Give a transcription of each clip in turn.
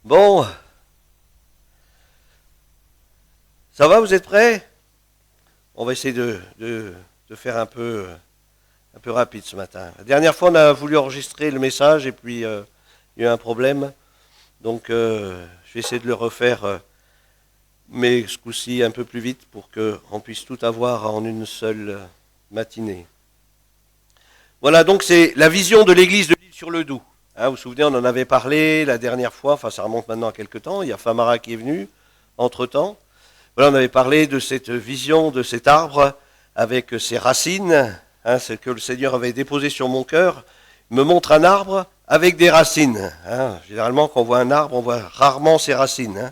Bon, ça va, vous êtes prêts? On va essayer de faire un peu rapide ce matin. La dernière fois, on a voulu enregistrer le message et puis il y a eu un problème. Donc, je vais essayer de le refaire, mais ce coup-ci un peu plus vite pour qu'on puisse tout avoir en une seule matinée. Voilà, donc c'est la vision de l'église de l'Île-sur-le-Doubs. Vous vous souvenez, on en avait parlé la dernière fois, enfin ça remonte maintenant à quelques temps, il y a Famara qui est venu entre-temps. Voilà, on avait parlé de cette vision de cet arbre avec ses racines, ce que le Seigneur avait déposé sur mon cœur. Il me montre un arbre avec des racines. Généralement, quand on voit un arbre, on voit rarement ses racines.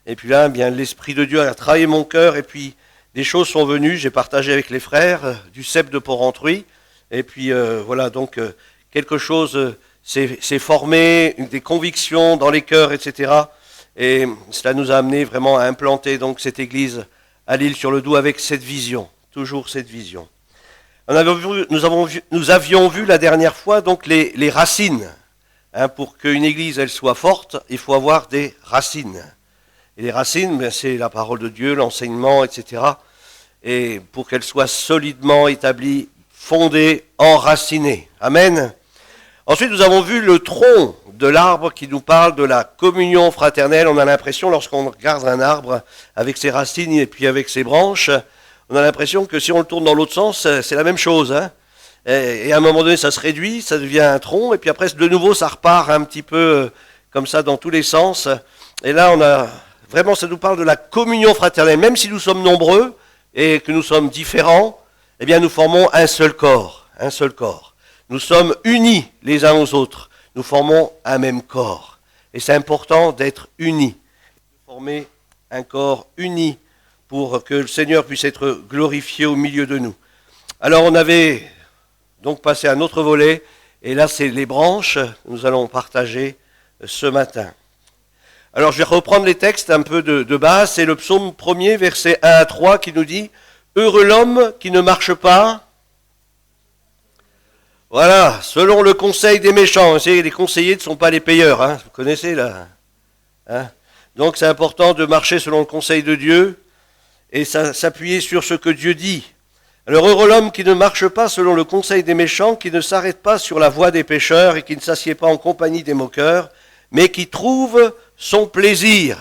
Et puis là, bien, l'Esprit de Dieu a travaillé mon cœur et puis des choses sont venues. J'ai partagé avec les frères du cep de Porrentruy. Et puis voilà, donc quelque chose s'est formé, des convictions dans les cœurs, etc. Et cela nous a amené vraiment à implanter donc cette église à l'Île-sur-le-Doubs avec cette vision, toujours cette vision. Nous avions vu la dernière fois donc les racines. Pour qu'une église elle soit forte, il faut avoir des racines. Et les racines, c'est la parole de Dieu, l'enseignement, etc. Et pour qu'elle soit solidement établie, fondée, enracinée. Amen. Ensuite, nous avons vu le tronc de l'arbre qui nous parle de la communion fraternelle. On a l'impression, lorsqu'on regarde un arbre avec ses racines et puis avec ses branches, on a l'impression que si on le tourne dans l'autre sens, c'est la même chose. Et à un moment donné, ça se réduit, ça devient un tronc, et puis après, de nouveau, ça repart un petit peu comme ça dans tous les sens. Et là, vraiment, ça nous parle de la communion fraternelle. Même si nous sommes nombreux et que nous sommes différents, eh bien, nous formons un seul corps, un seul corps. Nous sommes unis les uns aux autres. Nous formons un même corps. Et c'est important d'être unis, de former un corps uni pour que le Seigneur puisse être glorifié au milieu de nous. Alors on avait donc passé à un autre volet, et là c'est les branches que nous allons partager ce matin. Alors je vais reprendre les textes un peu de base. C'est le psaume 1er, versets 1 à 3, qui nous dit « Heureux l'homme qui ne marche pas ». Voilà, selon le conseil des méchants. Les conseillers ne sont pas les payeurs, vous connaissez là. Donc c'est important de marcher selon le conseil de Dieu et s'appuyer sur ce que Dieu dit. Alors heureux l'homme qui ne marche pas selon le conseil des méchants, qui ne s'arrête pas sur la voie des pécheurs et qui ne s'assied pas en compagnie des moqueurs, mais qui trouve son plaisir.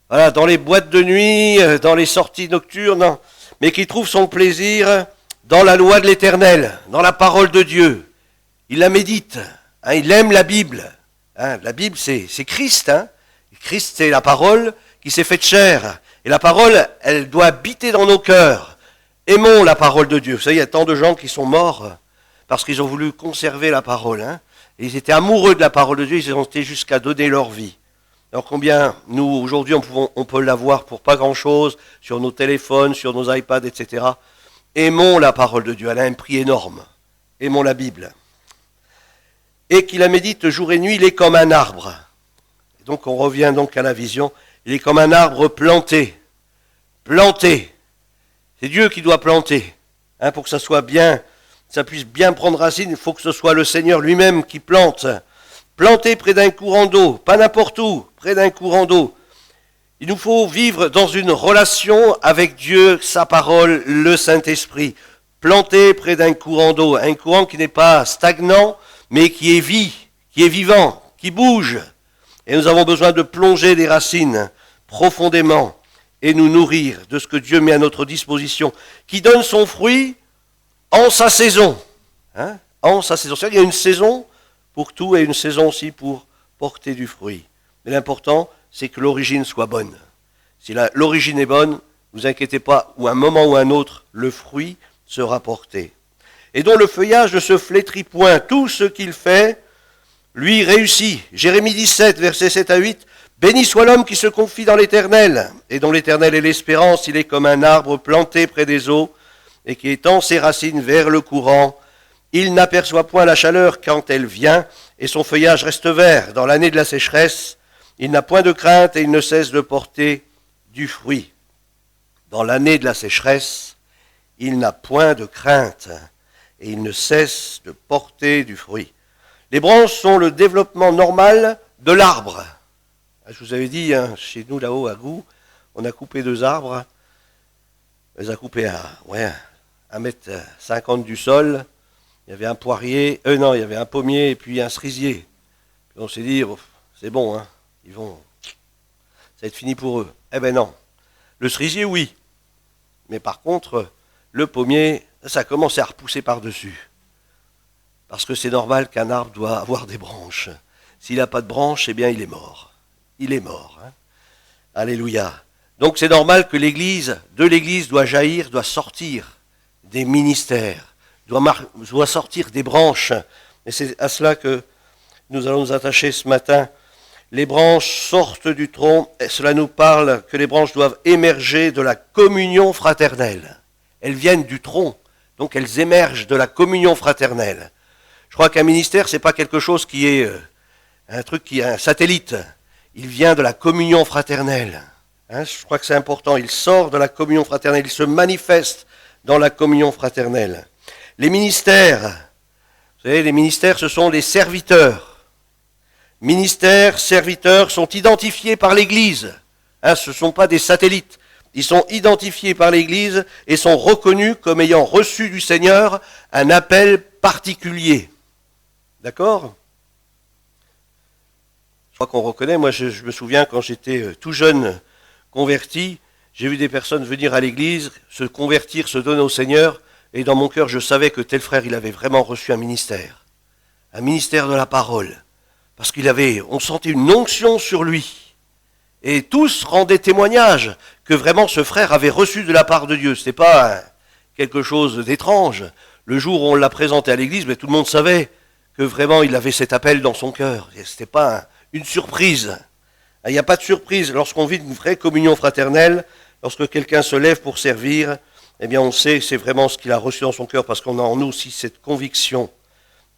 Voilà, dans les boîtes de nuit, dans les sorties nocturnes, mais qui trouve son plaisir dans la loi de l'Éternel, dans la parole de Dieu. Il la médite, il aime la Bible. La Bible, c'est Christ. Christ, c'est la parole qui s'est faite chair. Et la parole, elle doit habiter dans nos cœurs. Aimons la parole de Dieu. Vous savez, il y a tant de gens qui sont morts parce qu'ils ont voulu conserver la parole. Et ils étaient amoureux de la parole de Dieu, ils ont été jusqu'à donner leur vie. Alors combien, nous, aujourd'hui, on peut l'avoir pour pas grand-chose, sur nos téléphones, sur nos iPads, etc. Aimons la parole de Dieu, elle a un prix énorme. Aimons la Bible. Et qu'il la médite jour et nuit, il est comme un arbre. Et donc on revient donc à la vision. Il est comme un arbre planté. Planté. C'est Dieu qui doit planter. Pour que ça soit bien, ça puisse bien prendre racine, il faut que ce soit le Seigneur lui-même qui plante. Planté près d'un courant d'eau, pas n'importe où, près d'un courant d'eau. Il nous faut vivre dans une relation avec Dieu, sa parole, le Saint-Esprit. Planté près d'un courant d'eau, un courant qui n'est pas stagnant, mais qui est qui est vivant, qui bouge. Et nous avons besoin de plonger des racines profondément et nous nourrir de ce que Dieu met à notre disposition, qui donne son fruit en sa saison. En sa saison. C'est-à-dire qu'il y a une saison pour tout et une saison aussi pour porter du fruit. Mais l'important, c'est que l'origine soit bonne. Si l'origine est bonne, ne vous inquiétez pas, ou à un moment ou à un autre, le fruit sera porté. Et dont le feuillage ne se flétrit point, tout ce qu'il fait, lui réussit. Jérémie 17, versets 7 à 8, « Béni soit l'homme qui se confie dans l'Éternel, et dont l'Éternel est l'espérance, il est comme un arbre planté près des eaux, et qui étend ses racines vers le courant. Il n'aperçoit point la chaleur quand elle vient, et son feuillage reste vert dans l'année de la sécheresse. Il n'a point de crainte et il ne cesse de porter du fruit. » Dans l'année de la sécheresse, il n'a point de crainte et il ne cesse de porter du fruit. Les branches sont le développement normal de l'arbre. Je vous avais dit, hein, chez nous là-haut à Gou, on a coupé 2 arbres. On les a coupés à 1,50 m du sol. Il y avait un poirier, il y avait un pommier et puis un cerisier. Puis on s'est dit, oh, c'est bon, hein, ça va être fini pour eux. Eh ben non. Le cerisier, oui. Mais par contre, le pommier, ça a commencé à repousser par-dessus. Parce que c'est normal qu'un arbre doit avoir des branches. S'il n'a pas de branches, eh bien il est mort. Il est mort. Hein. Alléluia. Donc c'est normal que de l'Église doit jaillir, doit sortir des ministères, doit sortir des branches. Et c'est à cela que nous allons nous attacher ce matin. Les branches sortent du tronc, et cela nous parle que les branches doivent émerger de la communion fraternelle. Elles viennent du tronc, donc elles émergent de la communion fraternelle. Je crois qu'un ministère, c'est pas quelque chose qui est un satellite. Il vient de la communion fraternelle. Hein, je crois que c'est important. Il sort de la communion fraternelle, il se manifeste dans la communion fraternelle. Les ministères, vous savez, les ministères, ce sont les serviteurs. Ministères, serviteurs sont identifiés par l'Église. Hein, ce ne sont pas des satellites. Ils sont identifiés par l'Église et sont reconnus comme ayant reçu du Seigneur un appel particulier. D'accord ? Je crois qu'on reconnaît. Moi, je me souviens quand j'étais tout jeune converti, j'ai vu des personnes venir à l'église, se convertir, se donner au Seigneur, et dans mon cœur, je savais que tel frère, il avait vraiment reçu un ministère de la parole, parce on sentait une onction sur lui, et tous rendaient témoignage que vraiment ce frère avait reçu de la part de Dieu. C'était pas quelque chose d'étrange. Le jour où on l'a présenté à l'église, mais tout le monde savait que vraiment il avait cet appel dans son cœur. C'était pas une surprise. Il n'y a pas de surprise lorsqu'on vit une vraie communion fraternelle, lorsque quelqu'un se lève pour servir, eh bien on sait que c'est vraiment ce qu'il a reçu dans son cœur parce qu'on a en nous aussi cette conviction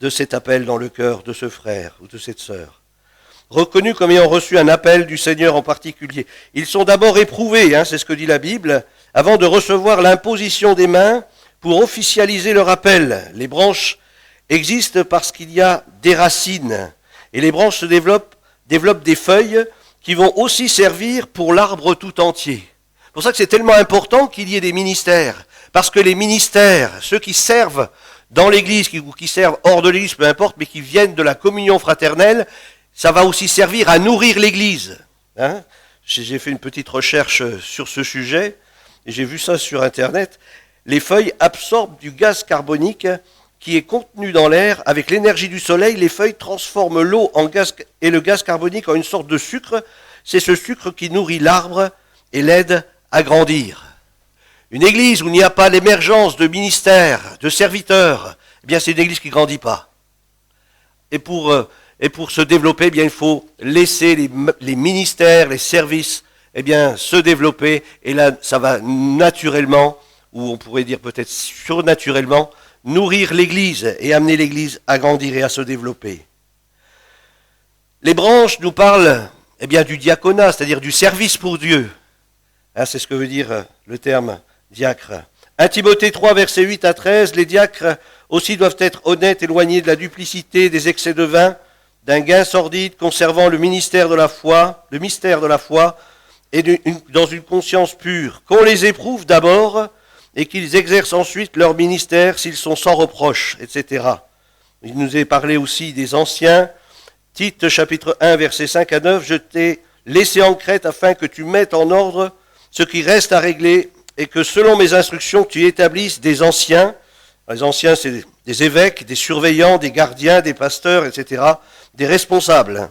de cet appel dans le cœur de ce frère ou de cette sœur. Reconnus comme ayant reçu un appel du Seigneur en particulier. Ils sont d'abord éprouvés, c'est ce que dit la Bible, avant de recevoir l'imposition des mains pour officialiser leur appel. Les branches existent parce qu'il y a des racines et les branches se développent des feuilles qui vont aussi servir pour l'arbre tout entier. C'est pour ça que c'est tellement important qu'il y ait des ministères. Parce que les ministères, ceux qui servent dans l'église, ou qui servent hors de l'église, peu importe, mais qui viennent de la communion fraternelle, ça va aussi servir à nourrir l'église. Hein ? J'ai fait une petite recherche sur ce sujet, et j'ai vu ça sur Internet. Les feuilles absorbent du gaz carbonique qui est contenu dans l'air. Avec l'énergie du soleil, les feuilles transforment l'eau en gaz et le gaz carbonique en une sorte de sucre. C'est ce sucre qui nourrit l'arbre et l'aide à grandir. Une église où il n'y a pas l'émergence de ministères, de serviteurs, eh bien c'est une église qui ne grandit pas. Et pour se développer, eh bien il faut laisser les ministères, les services, eh bien se développer. Et là, ça va naturellement, ou on pourrait dire peut-être surnaturellement, nourrir l'église et amener l'église à grandir et à se développer. Les branches nous parlent eh bien, du diaconat, c'est-à-dire du service pour Dieu. C'est ce que veut dire le terme diacre. 1 Timothée 3, versets 8 à 13, les diacres aussi doivent être honnêtes, éloignés de la duplicité, des excès de vin, d'un gain sordide, conservant le mystère de la foi, et dans une conscience pure. Qu'on les éprouve d'abord, et qu'ils exercent ensuite leur ministère s'ils sont sans reproche, etc. Il nous est parlé aussi des anciens. Tite chapitre 1, versets 5 à 9, je t'ai laissé en Crète afin que tu mettes en ordre ce qui reste à régler et que selon mes instructions tu établisses des anciens. Les anciens, c'est des évêques, des surveillants, des gardiens, des pasteurs, etc., des responsables.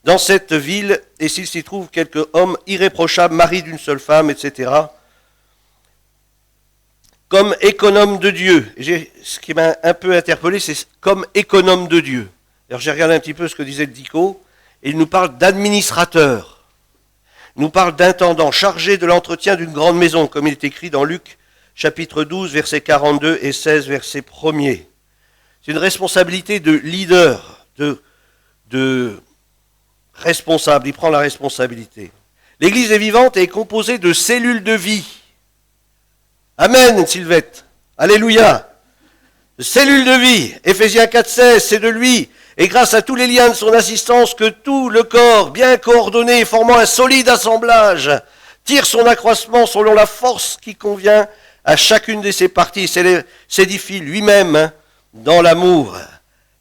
Dans cette ville, et s'il s'y trouve quelques hommes irréprochables, mari d'une seule femme, etc., comme économe de Dieu. Ce qui m'a un peu interpellé, c'est comme économe de Dieu. Alors j'ai regardé un petit peu ce que disait le dico, et il nous parle d'administrateur. Il nous parle d'intendant chargé de l'entretien d'une grande maison, comme il est écrit dans Luc chapitre 12, versets 42 et 16, verset 1er. C'est une responsabilité de leader, de responsable. Il prend la responsabilité. L'Église est vivante et est composée de cellules de vie. Amen, Sylvette. Alléluia. Cellules de vie. Éphésiens 4, 16, c'est de lui Et grâce à tous les liens de son assistance, que tout le corps, bien coordonné, formant un solide assemblage, tire son accroissement selon la force qui convient à chacune de ses parties, s'édifie lui-même dans l'amour.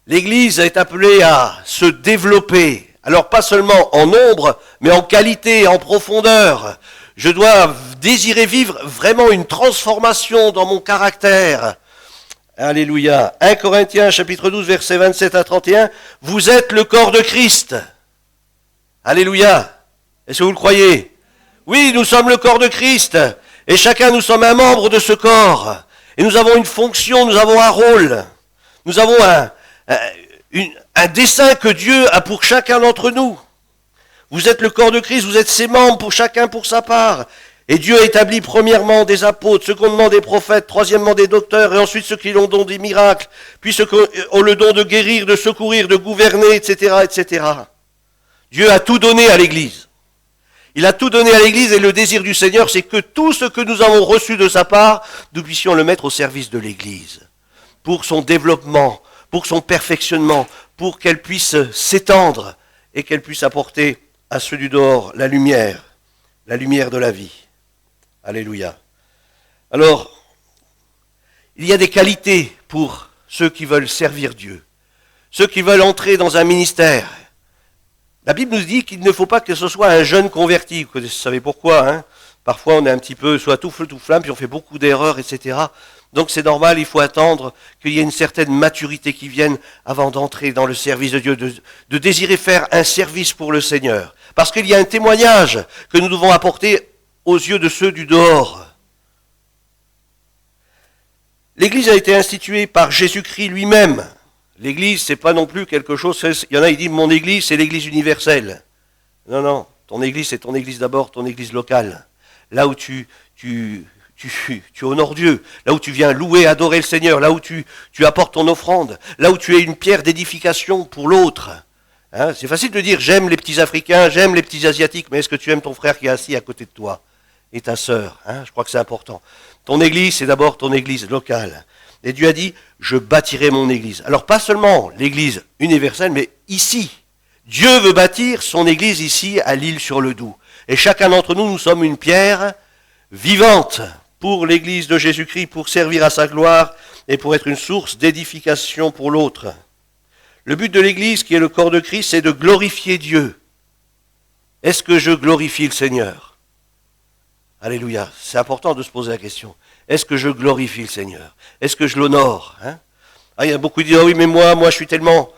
L'Église est appelée à se développer, alors pas seulement en nombre, mais en qualité, en profondeur. Je dois désirer vivre vraiment une transformation dans mon caractère. Alléluia. 1 Corinthiens chapitre 12 versets 27 à 31, vous êtes le corps de Christ. Alléluia. Est-ce que vous le croyez? Oui, nous sommes le corps de Christ. Et chacun, nous sommes un membre de ce corps. Et nous avons une fonction, nous avons un rôle. Nous avons un dessein que Dieu a pour chacun d'entre nous. Vous êtes le corps de Christ, vous êtes ses membres, pour chacun pour sa part. Et Dieu a établi premièrement des apôtres, secondement des prophètes, troisièmement des docteurs, et ensuite ceux qui ont le don des miracles, puis ceux qui ont le don de guérir, de secourir, de gouverner, etc., etc. Dieu a tout donné à l'Église. Il a tout donné à l'Église et le désir du Seigneur, c'est que tout ce que nous avons reçu de sa part, nous puissions le mettre au service de l'Église. Pour son développement, pour son perfectionnement, pour qu'elle puisse s'étendre et qu'elle puisse apporter à ceux du dehors la lumière de la vie. Alléluia. Alors, il y a des qualités pour ceux qui veulent servir Dieu, ceux qui veulent entrer dans un ministère. La Bible nous dit qu'il ne faut pas que ce soit un jeune converti. Vous savez pourquoi, hein? Parfois on est un petit peu soit tout feu tout flamme, puis on fait beaucoup d'erreurs, etc. Donc c'est normal, il faut attendre qu'il y ait une certaine maturité qui vienne avant d'entrer dans le service de Dieu, de désirer faire un service pour le Seigneur. Parce qu'il y a un témoignage que nous devons apporter aux yeux de ceux du dehors. L'Église a été instituée par Jésus-Christ lui-même. L'Église, c'est pas non plus quelque chose, il y en a, ils disent, mon Église, c'est l'Église universelle. Non, non, ton Église, c'est ton Église d'abord, ton Église locale. Là où tu honores Dieu, là où tu viens louer, adorer le Seigneur, là où tu apportes ton offrande, là où tu es une pierre d'édification pour l'autre. Hein, c'est facile de dire, j'aime les petits Africains, j'aime les petits Asiatiques, mais est-ce que tu aimes ton frère qui est assis à côté de toi et ta sœur, hein? Je crois que c'est important. Ton Église, c'est d'abord ton Église locale. Et Dieu a dit, je bâtirai mon Église. Alors pas seulement l'Église universelle, mais ici. Dieu veut bâtir son Église ici à l'Île-sur-le-Doubs. Et chacun d'entre nous, nous sommes une pierre vivante pour l'Église de Jésus-Christ, pour servir à sa gloire et pour être une source d'édification pour l'autre. Le but de l'Église, qui est le corps de Christ, c'est de glorifier Dieu. Est-ce que je glorifie le Seigneur? Alléluia. C'est important de se poser la question. Est-ce que je glorifie le Seigneur? Est-ce que je l'honore, hein? Il y a beaucoup qui disent, oh oui, mais moi je suis tellement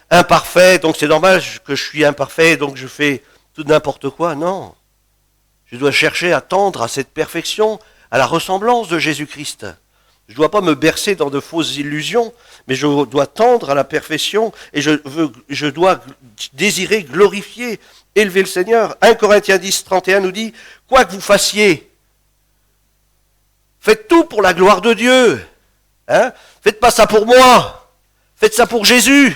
imparfait, donc c'est normal que je suis imparfait, donc je fais tout n'importe quoi. Non. Je dois chercher à tendre à cette perfection, à la ressemblance de Jésus-Christ. Je ne dois pas me bercer dans de fausses illusions, mais je dois tendre à la perfection et je dois désirer glorifier, élever le Seigneur. 1 Corinthiens 10, 31 nous dit, quoi que vous fassiez, faites tout pour la gloire de Dieu. Hein? Faites pas ça pour moi, faites ça pour Jésus.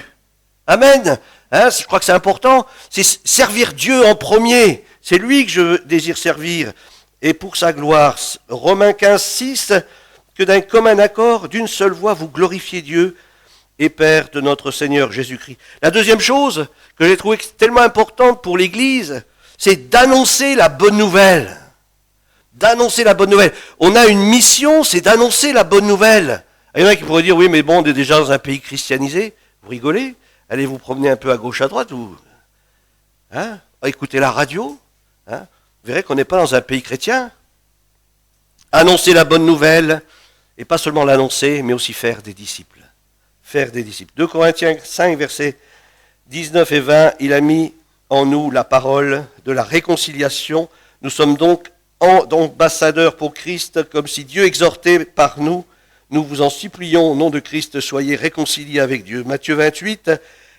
Amen. Hein? Je crois que c'est important, c'est servir Dieu en premier. C'est lui que je désire servir et pour sa gloire. Romains 15, 6, que d'un commun accord, d'une seule voix, vous glorifiez Dieu et Père de notre Seigneur Jésus-Christ. La deuxième chose que j'ai trouvée tellement importante pour l'Église, c'est d'annoncer la bonne nouvelle. D'annoncer la bonne nouvelle. On a une mission, c'est d'annoncer la bonne nouvelle. Il y en a qui pourraient dire, oui, mais bon, on est déjà dans un pays christianisé. Vous rigolez? Allez vous promener un peu à gauche, à droite, ou hein? Écoutez la radio. Hein? Vous verrez qu'on n'est pas dans un pays chrétien. Annoncer la bonne nouvelle, et pas seulement l'annoncer, mais aussi faire des disciples. Faire des disciples. 2 Corinthiens 5, versets 19 et 20, il a mis en nous la parole de la réconciliation. Nous sommes donc ambassadeurs pour Christ, comme si Dieu exhortait par nous. Nous vous en supplions, au nom de Christ, soyez réconciliés avec Dieu. Matthieu 28,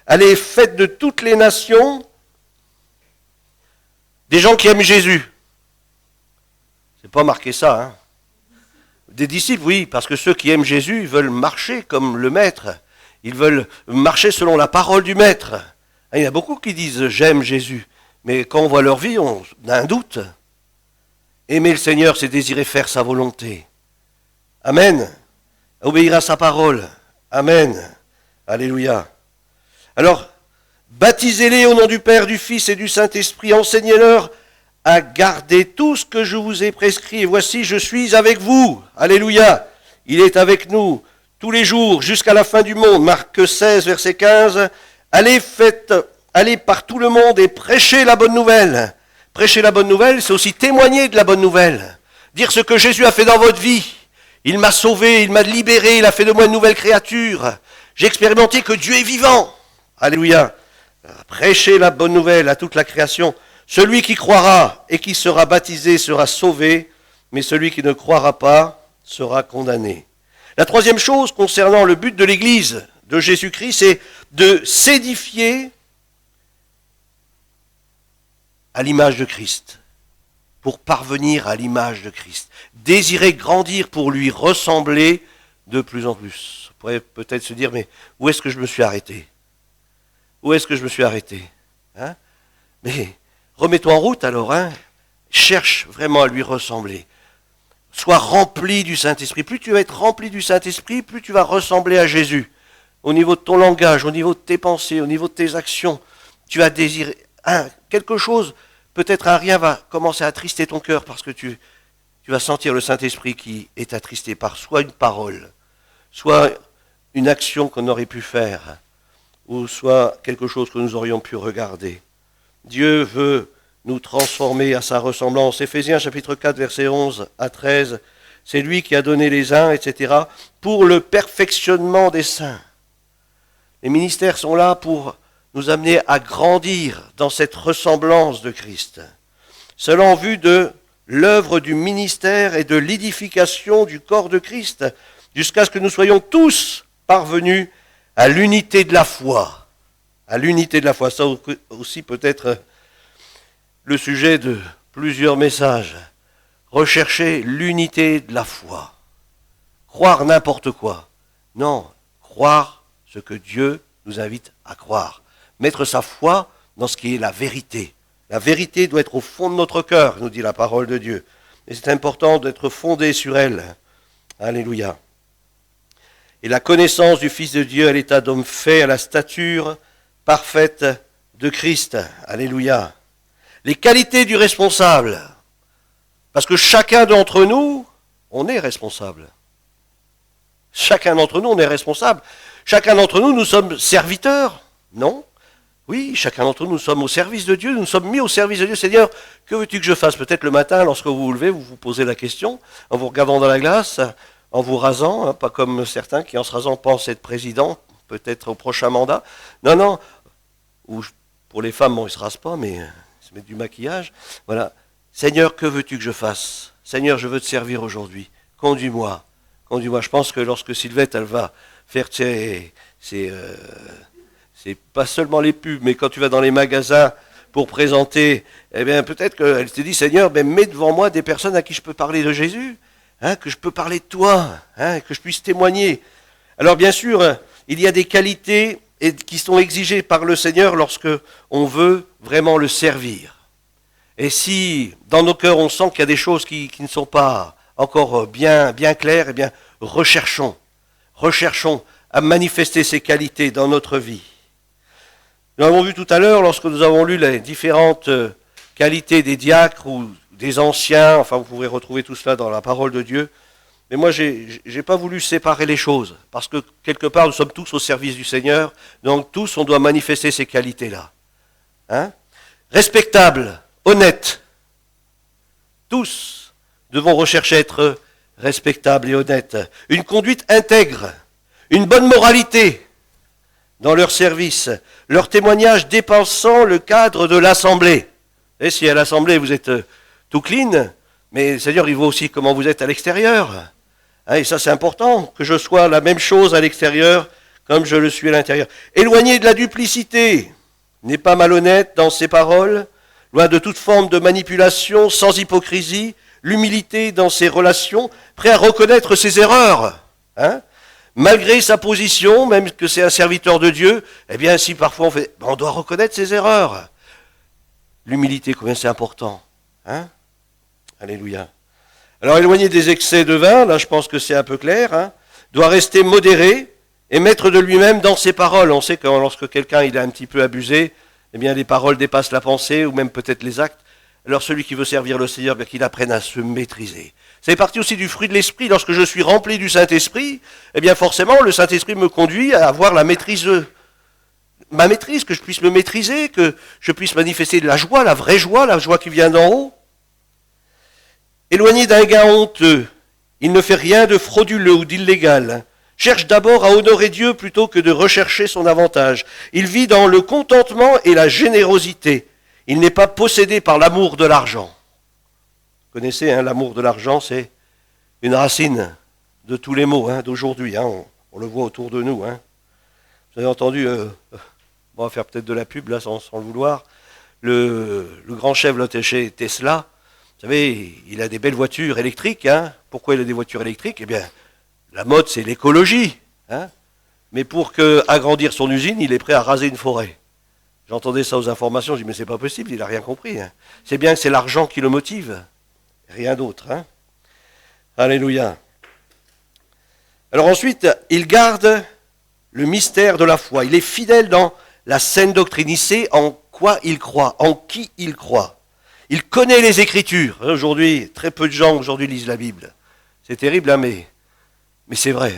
allez, faites de toutes les nations des gens qui aiment Jésus. C'est pas marqué ça, hein. Des disciples, oui, parce que ceux qui aiment Jésus, ils veulent marcher comme le Maître. Ils veulent marcher selon la parole du Maître. Il y a beaucoup qui disent « j'aime Jésus », mais quand on voit leur vie, on a un doute. Aimer le Seigneur, c'est désirer faire sa volonté. Amen. Obéir à sa parole. Amen. Alléluia. Alors, baptisez-les au nom du Père, du Fils et du Saint-Esprit, enseignez-leur à garder tout ce que je vous ai prescrit. Et voici, je suis avec vous. Alléluia. Il est avec nous tous les jours jusqu'à la fin du monde. Marc 16, verset 15. Allez par tout le monde et prêchez la bonne nouvelle. Prêcher la bonne nouvelle, c'est aussi témoigner de la bonne nouvelle. Dire ce que Jésus a fait dans votre vie. Il m'a sauvé, il m'a libéré, il a fait de moi une nouvelle créature. J'ai expérimenté que Dieu est vivant. Alléluia. Prêchez la bonne nouvelle à toute la création. Celui qui croira et qui sera baptisé sera sauvé, mais celui qui ne croira pas sera condamné. La troisième chose concernant le but de l'Église de Jésus-Christ, c'est de s'édifier à l'image de Christ, pour parvenir à l'image de Christ. Désirer grandir pour lui ressembler de plus en plus. Vous pourrez peut-être se dire, mais où est-ce que je me suis arrêté ? Où est-ce que je me suis arrêté ? Mais remets-toi en route alors, cherche vraiment à lui ressembler. Sois rempli du Saint-Esprit. Plus tu vas être rempli du Saint-Esprit, plus tu vas ressembler à Jésus. Au niveau de ton langage, au niveau de tes pensées, au niveau de tes actions, tu vas désirer quelque chose, peut-être un rien va commencer à attrister ton cœur parce que tu vas sentir le Saint-Esprit qui est attristé par soit une parole, soit une action qu'on aurait pu faire, ou soit quelque chose que nous aurions pu regarder. Dieu veut nous transformer à sa ressemblance. Éphésiens chapitre 4, versets 11 à 13, c'est lui qui a donné les uns, etc., pour le perfectionnement des saints. Les ministères sont là pour nous amener à grandir dans cette ressemblance de Christ. Cela en vue de l'œuvre du ministère et de l'édification du corps de Christ, jusqu'à ce que nous soyons tous parvenus à l'unité de la foi. À l'unité de la foi. Ça aussi peut être le sujet de plusieurs messages. Rechercher l'unité de la foi. Croire n'importe quoi. Non, croire ce que Dieu nous invite à croire. Mettre sa foi dans ce qui est la vérité. La vérité doit être au fond de notre cœur, nous dit la parole de Dieu. Et c'est important d'être fondé sur elle. Alléluia. Et la connaissance du Fils de Dieu à l'état d'homme fait à la stature parfaite de Christ. Alléluia. Les qualités du responsable. Parce que chacun d'entre nous, on est responsable. Chacun d'entre nous, on est responsable. Chacun d'entre nous, nous sommes serviteurs. Non ? Oui, chacun d'entre nous, nous sommes au service de Dieu, nous sommes mis au service de Dieu. Seigneur, que veux-tu que je fasse ? Peut-être le matin, lorsque vous vous levez, vous vous posez la question, en vous regardant dans la glace, en vous rasant, pas comme certains qui, en se rasant, pensent être président, peut-être au prochain mandat. Non, ou pour les femmes, bon, ils ne se rasent pas, mais ils se mettent du maquillage. Voilà. Seigneur, que veux-tu que je fasse ? Seigneur, je veux te servir aujourd'hui. Conduis-moi. Je pense que lorsque Sylvette, elle va faire c'est pas seulement les pubs, mais quand tu vas dans les magasins pour présenter, eh bien peut-être qu'elle te dit, Seigneur, mets devant moi des personnes à qui je peux parler de Jésus, que je peux parler de toi, que je puisse témoigner. Alors bien sûr, il y a des qualités qui sont exigées par le Seigneur lorsque on veut vraiment le servir. Et si dans nos cœurs on sent qu'il y a des choses qui ne sont pas encore bien claires, eh bien recherchons à manifester ces qualités dans notre vie. Nous l'avons vu tout à l'heure lorsque nous avons lu les différentes qualités des diacres ou des anciens, enfin vous pourrez retrouver tout cela dans la parole de Dieu. Mais moi, j'ai pas voulu séparer les choses, parce que quelque part, nous sommes tous au service du Seigneur, donc tous, on doit manifester ces qualités-là. Respectables, honnêtes. Tous devons rechercher à être respectables et honnêtes. Une conduite intègre, une bonne moralité dans leur service, leur témoignage dépassant le cadre de l'assemblée. Et si à l'assemblée vous êtes tout clean, mais le Seigneur il voit aussi comment vous êtes à l'extérieur. Et ça c'est important, que je sois la même chose à l'extérieur comme je le suis à l'intérieur. Éloigné de la duplicité, n'est pas malhonnête dans ses paroles, loin de toute forme de manipulation, sans hypocrisie, l'humilité dans ses relations, prêt à reconnaître ses erreurs. Malgré sa position, même que c'est un serviteur de Dieu, eh bien si parfois on doit reconnaître ses erreurs. L'humilité, combien c'est important. Alléluia. Alors éloigné des excès de vin, là je pense que c'est un peu clair, doit rester modéré, et maître de lui-même dans ses paroles. On sait que lorsque quelqu'un il a un petit peu abusé, eh bien les paroles dépassent la pensée ou même peut-être les actes. Alors celui qui veut servir le Seigneur, bien qu'il apprenne à se maîtriser. C'est parti aussi du fruit de l'Esprit. Lorsque je suis rempli du Saint-Esprit, eh bien forcément le Saint-Esprit me conduit à avoir la maîtrise, ma maîtrise, que je puisse me maîtriser, que je puisse manifester de la joie qui vient d'en haut. Éloigné d'un gain honteux, il ne fait rien de frauduleux ou d'illégal. Cherche d'abord à honorer Dieu plutôt que de rechercher son avantage. Il vit dans le contentement et la générosité. Il n'est pas possédé par l'amour de l'argent. Vous connaissez, l'amour de l'argent, c'est une racine de tous les maux d'aujourd'hui. On le voit autour de nous. Vous avez entendu, on va faire peut-être de la pub là sans le vouloir, le grand chef de chez Tesla. Vous savez, il a des belles voitures électriques. Pourquoi il a des voitures électriques ? Eh bien, la mode, c'est l'écologie. Mais pour agrandir son usine, il est prêt à raser une forêt. J'entendais ça aux informations, je dis mais c'est pas possible, il n'a rien compris. C'est bien que c'est l'argent qui le motive, rien d'autre. Alléluia. Alors ensuite, il garde le mystère de la foi. Il est fidèle dans la saine doctrine. Il sait en quoi il croit, en qui il croit. Il connaît les Écritures. Aujourd'hui, très peu de gens aujourd'hui lisent la Bible. C'est terrible, mais c'est vrai.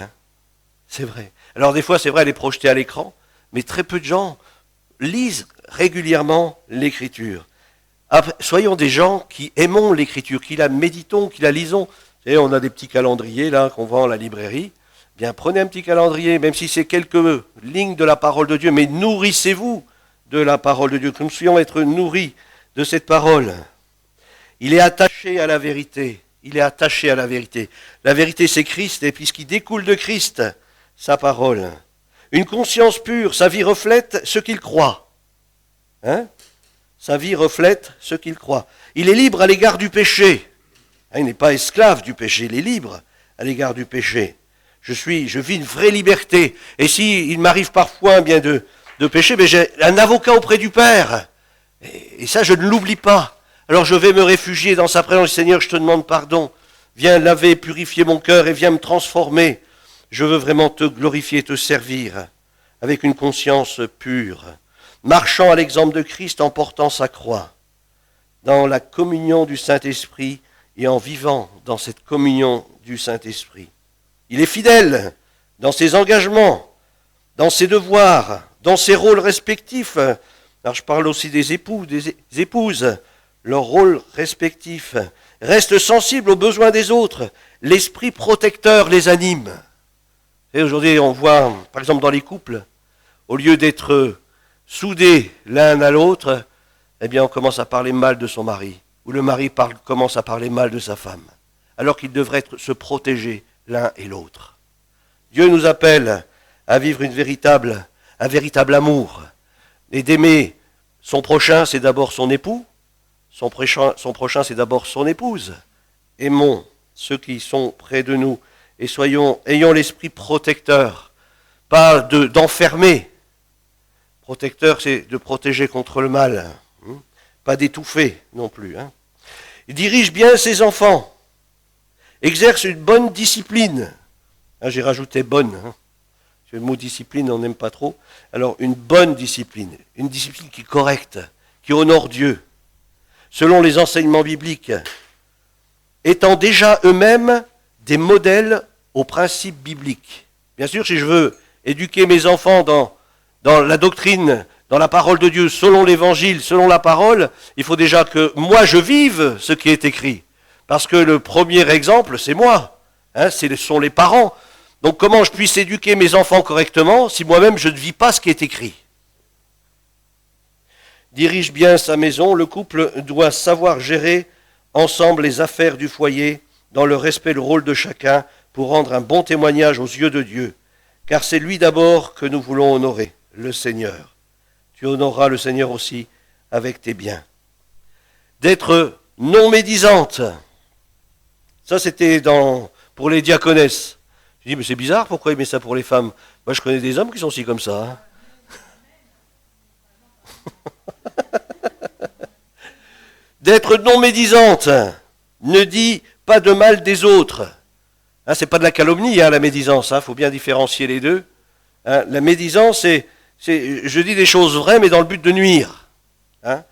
C'est vrai. Alors des fois, c'est vrai, elle est projetée à l'écran, mais très peu de gens lisent régulièrement l'Écriture. Soyons des gens qui aimons l'Écriture, qui la méditons, qui la lisons. Vous savez, on a des petits calendriers là qu'on vend à la librairie. Bien, prenez un petit calendrier, même si c'est quelques lignes de la parole de Dieu, mais nourrissez-vous de la parole de Dieu, que nous puissions être nourris de cette parole. Il est attaché à la vérité. Il est attaché à la vérité. La vérité, c'est Christ, et puis ce qui découle de Christ, sa parole. Une conscience pure, sa vie reflète ce qu'il croit. Sa vie reflète ce qu'il croit. Il est libre à l'égard du péché. Il n'est pas esclave du péché, il est libre à l'égard du péché. Je vis une vraie liberté. Et s'il m'arrive parfois bien de pécher, mais j'ai un avocat auprès du Père. Et ça, je ne l'oublie pas. Alors je vais me réfugier dans sa présence. Seigneur, je te demande pardon. Viens laver, purifier mon cœur et viens me transformer. Je veux vraiment te glorifier, te servir avec une conscience pure, marchant à l'exemple de Christ en portant sa croix, dans la communion du Saint-Esprit et en vivant dans cette communion du Saint-Esprit. Il est fidèle dans ses engagements, dans ses devoirs, dans ses rôles respectifs. Alors je parle aussi des époux, des épouses, leurs rôles respectifs. Reste sensible aux besoins des autres. L'esprit protecteur les anime. Et aujourd'hui, on voit, par exemple, dans les couples, au lieu d'être soudés l'un à l'autre, eh bien, on commence à parler mal de son mari. Ou le mari commence à parler mal de sa femme. Alors qu'ils devraient se protéger l'un et l'autre. Dieu nous appelle à vivre un véritable amour. Et d'aimer son prochain, c'est d'abord son époux. Son prochain, c'est d'abord son épouse. Aimons ceux qui sont près de nous. Et ayons l'esprit protecteur, pas d'enfermer. Protecteur, c'est de protéger contre le mal, pas d'étouffer non plus. Il dirige bien ses enfants, exerce une bonne discipline. J'ai rajouté bonne. Le mot discipline, on n'aime pas trop. Alors, une bonne discipline, une discipline qui est correcte, qui honore Dieu, selon les enseignements bibliques, étant déjà eux-mêmes des modèles aux principes bibliques. Bien sûr, si je veux éduquer mes enfants dans la doctrine, dans la parole de Dieu, selon l'évangile, selon la parole, il faut déjà que moi je vive ce qui est écrit. Parce que le premier exemple, c'est moi. Ce sont les parents. Donc comment je puisse éduquer mes enfants correctement si moi-même je ne vis pas ce qui est écrit ? Dirige bien sa maison, le couple doit savoir gérer ensemble les affaires du foyer, dans le respect du rôle de chacun, pour rendre un bon témoignage aux yeux de Dieu. Car c'est lui d'abord que nous voulons honorer, le Seigneur. Tu honoreras le Seigneur aussi avec tes biens. D'être non médisante. Ça, c'était pour les diaconesses. Je dis, mais c'est bizarre, pourquoi il met ça pour les femmes ? Moi, je connais des hommes qui sont aussi comme ça. D'être non médisante. Ne dit pas de mal des autres. C'est pas de la calomnie, la médisance. Faut bien différencier les deux. Hein, la médisance, c'est je dis des choses vraies, mais dans le but de nuire. Hein.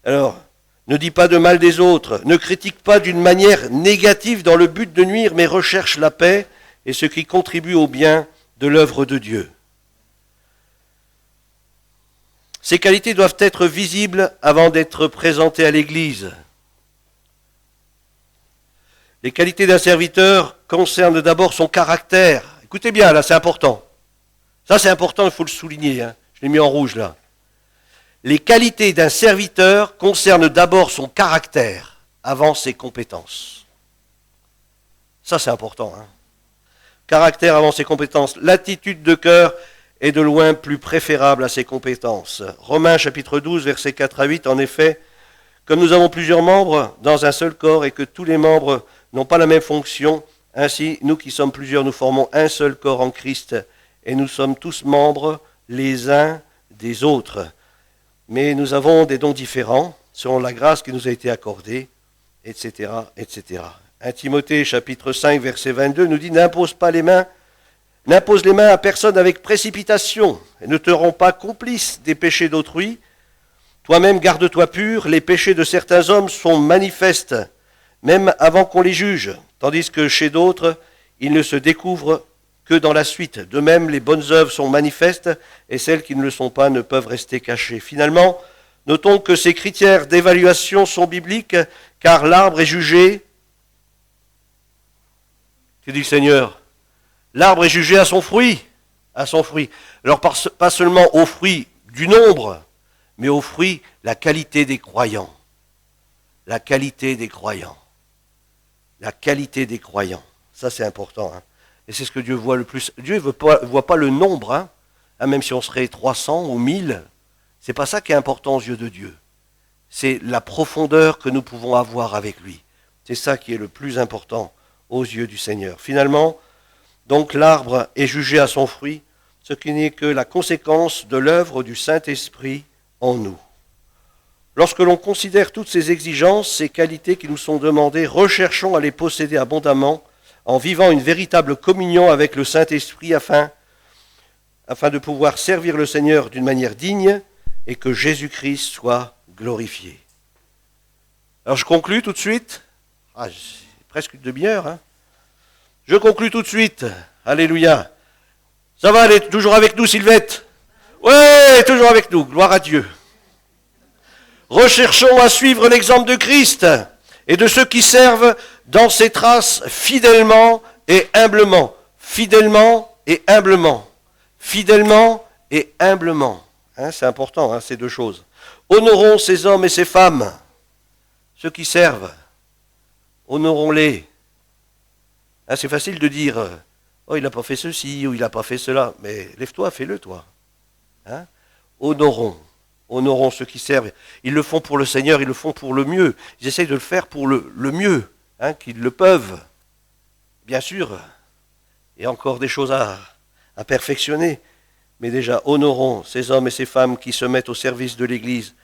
Alors, ne dis pas de mal des autres, ne critique pas d'une manière négative dans le but de nuire, mais recherche la paix et ce qui contribue au bien de l'œuvre de Dieu. Ces qualités doivent être visibles avant d'être présentées à l'Église. Les qualités d'un serviteur concernent d'abord son caractère. Écoutez bien, là, c'est important. Ça, c'est important, il faut le souligner. Hein. Je l'ai mis en rouge, là. Les qualités d'un serviteur concernent d'abord son caractère avant ses compétences. Ça, c'est important. Hein. Caractère avant ses compétences. L'attitude de cœur est de loin plus préférable à ses compétences. Romains chapitre 12, versets 4 à 8, en effet, comme nous avons plusieurs membres dans un seul corps et que tous les membres n'ont pas la même fonction, ainsi, nous qui sommes plusieurs, nous formons un seul corps en Christ et nous sommes tous membres les uns des autres. Mais nous avons des dons différents selon la grâce qui nous a été accordée, etc., etc. 1 Timothée chapitre 5, verset 22 nous dit « N'impose les mains à personne avec précipitation et ne te rends pas complice des péchés d'autrui. Toi-même garde-toi pur, les péchés de certains hommes sont manifestes, même avant qu'on les juge, tandis que chez d'autres, ils ne se découvrent que dans la suite. De même, les bonnes œuvres sont manifestes et celles qui ne le sont pas ne peuvent rester cachées. » Finalement, notons que ces critères d'évaluation sont bibliques, car l'arbre est jugé. Que dit le Seigneur ? L'arbre est jugé à son fruit. À son fruit. Alors, pas seulement au fruit du nombre, mais au fruit, la qualité des croyants. La qualité des croyants. La qualité des croyants. Ça, c'est important. Hein. Et c'est ce que Dieu voit le plus. Dieu ne voit pas le nombre, hein. Même si on serait 300 ou 1000. C'est pas ça qui est important aux yeux de Dieu. C'est la profondeur que nous pouvons avoir avec lui. C'est ça qui est le plus important aux yeux du Seigneur. Finalement, donc l'arbre est jugé à son fruit, ce qui n'est que la conséquence de l'œuvre du Saint-Esprit en nous. Lorsque l'on considère toutes ces exigences, ces qualités qui nous sont demandées, recherchons à les posséder abondamment en vivant une véritable communion avec le Saint-Esprit afin de pouvoir servir le Seigneur d'une manière digne et que Jésus-Christ soit glorifié. Alors je conclus tout de suite. C'est presque une demi-heure. Hein. Je conclus tout de suite. Alléluia. Ça va, elle est toujours avec nous, Sylvette? Oui, toujours avec nous. Gloire à Dieu. Recherchons à suivre l'exemple de Christ et de ceux qui servent dans ses traces fidèlement et humblement. Fidèlement et humblement. Fidèlement et humblement. Hein, c'est important, hein, ces deux choses. Honorons ces hommes et ces femmes, ceux qui servent. Honorons-les. Hein, c'est facile de dire, oh, il n'a pas fait ceci ou il n'a pas fait cela. Mais lève-toi, fais-le, toi. Hein, honorons ceux qui servent. Ils le font pour le Seigneur, ils le font pour le mieux. Ils essayent de le faire pour le mieux, hein, qu'ils le peuvent. Bien sûr, il y a encore des choses à perfectionner. Mais déjà, honorons ces hommes et ces femmes qui se mettent au service de l'Église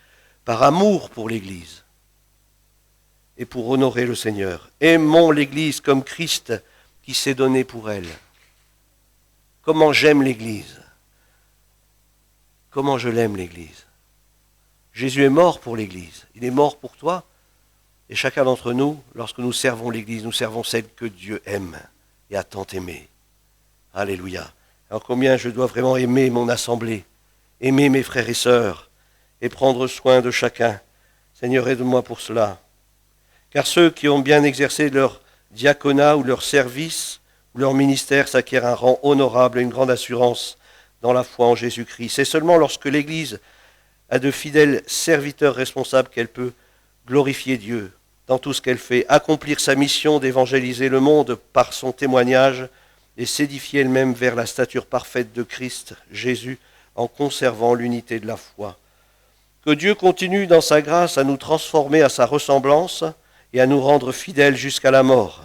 par amour pour l'Église et pour honorer le Seigneur. Aimons l'Église comme Christ qui s'est donné pour elle. Comment j'aime l'Église. Comment je l'aime l'Église. Jésus est mort pour l'Église. Il est mort pour toi. Et chacun d'entre nous, lorsque nous servons l'Église, nous servons celle que Dieu aime et a tant aimée. Alléluia. Alors combien je dois vraiment aimer mon assemblée, aimer mes frères et sœurs et prendre soin de chacun. Seigneur, aide-moi pour cela. Car ceux qui ont bien exercé leur diaconat ou leur service ou leur ministère s'acquièrent un rang honorable et une grande assurance dans la foi en Jésus-Christ. C'est seulement lorsque l'Église a de fidèles serviteurs responsables qu'elle peut glorifier Dieu dans tout ce qu'elle fait, accomplir sa mission d'évangéliser le monde par son témoignage et s'édifier elle-même vers la stature parfaite de Christ, Jésus, en conservant l'unité de la foi. Que Dieu continue dans sa grâce à nous transformer à sa ressemblance et à nous rendre fidèles jusqu'à la mort.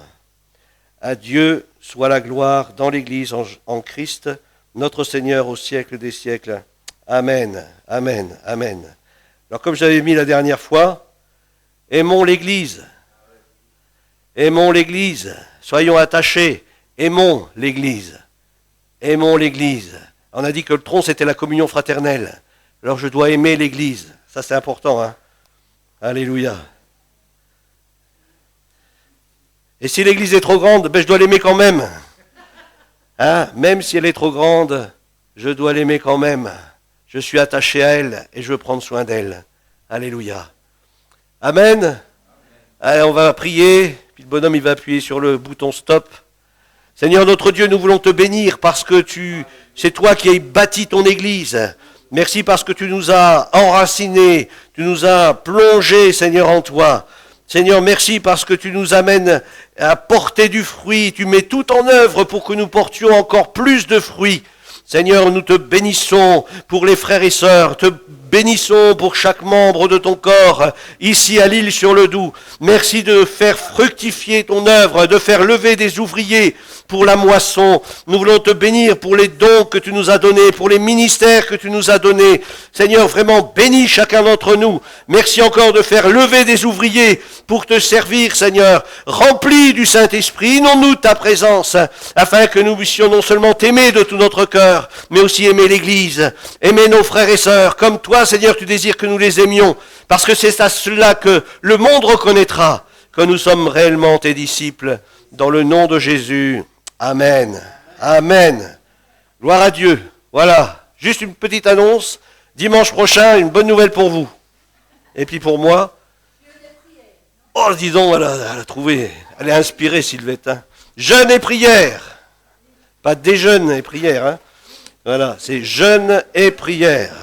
À Dieu soit la gloire dans l'Église en Christ, notre Seigneur au siècle des siècles. Amen, amen, amen. Alors comme j'avais mis la dernière fois, aimons l'Église. Aimons l'Église. Soyons attachés. Aimons l'Église. Aimons l'Église. On a dit que le tronc, c'était la communion fraternelle. Alors je dois aimer l'Église. Ça, c'est important, hein. Alléluia. Et si l'Église est trop grande, ben, je dois l'aimer quand même. Hein? Même si elle est trop grande, je dois l'aimer quand même. Je suis attaché à elle et je veux prendre soin d'elle. Alléluia. Amen. Allez, on va prier. Puis le bonhomme, il va appuyer sur le bouton stop. Seigneur notre Dieu, nous voulons te bénir parce que c'est toi qui as bâti ton Église. Merci parce que tu nous as enracinés, tu nous as plongés, Seigneur, en toi. Seigneur, merci parce que tu nous amènes à porter du fruit. Tu mets tout en œuvre pour que nous portions encore plus de fruits. Seigneur, nous te bénissons pour les frères et sœurs, te bénissons pour chaque membre de ton corps, ici à l'Île-sur-le-Doubs. Merci de faire fructifier ton œuvre, de faire lever des ouvriers pour la moisson. Nous voulons te bénir pour les dons que tu nous as donnés, pour les ministères que tu nous as donnés. Seigneur, vraiment bénis chacun d'entre nous. Merci encore de faire lever des ouvriers pour te servir, Seigneur. Remplis du Saint-Esprit, inonde-nous de ta présence, afin que nous puissions non seulement t'aimer de tout notre cœur, mais aussi aimer l'Église, aimer nos frères et sœurs. Comme toi, Seigneur, tu désires que nous les aimions, parce que c'est à cela que le monde reconnaîtra que nous sommes réellement tes disciples. Dans le nom de Jésus. Amen. Amen. Gloire à Dieu. Voilà. Juste une petite annonce. Dimanche prochain, une bonne nouvelle pour vous. Et puis pour moi. Oh, dis donc, elle a trouvé. Elle est inspirée, Sylvette. Hein. Jeûne et prière. Pas déjeune et prière. Hein. Voilà, c'est jeûne et prière.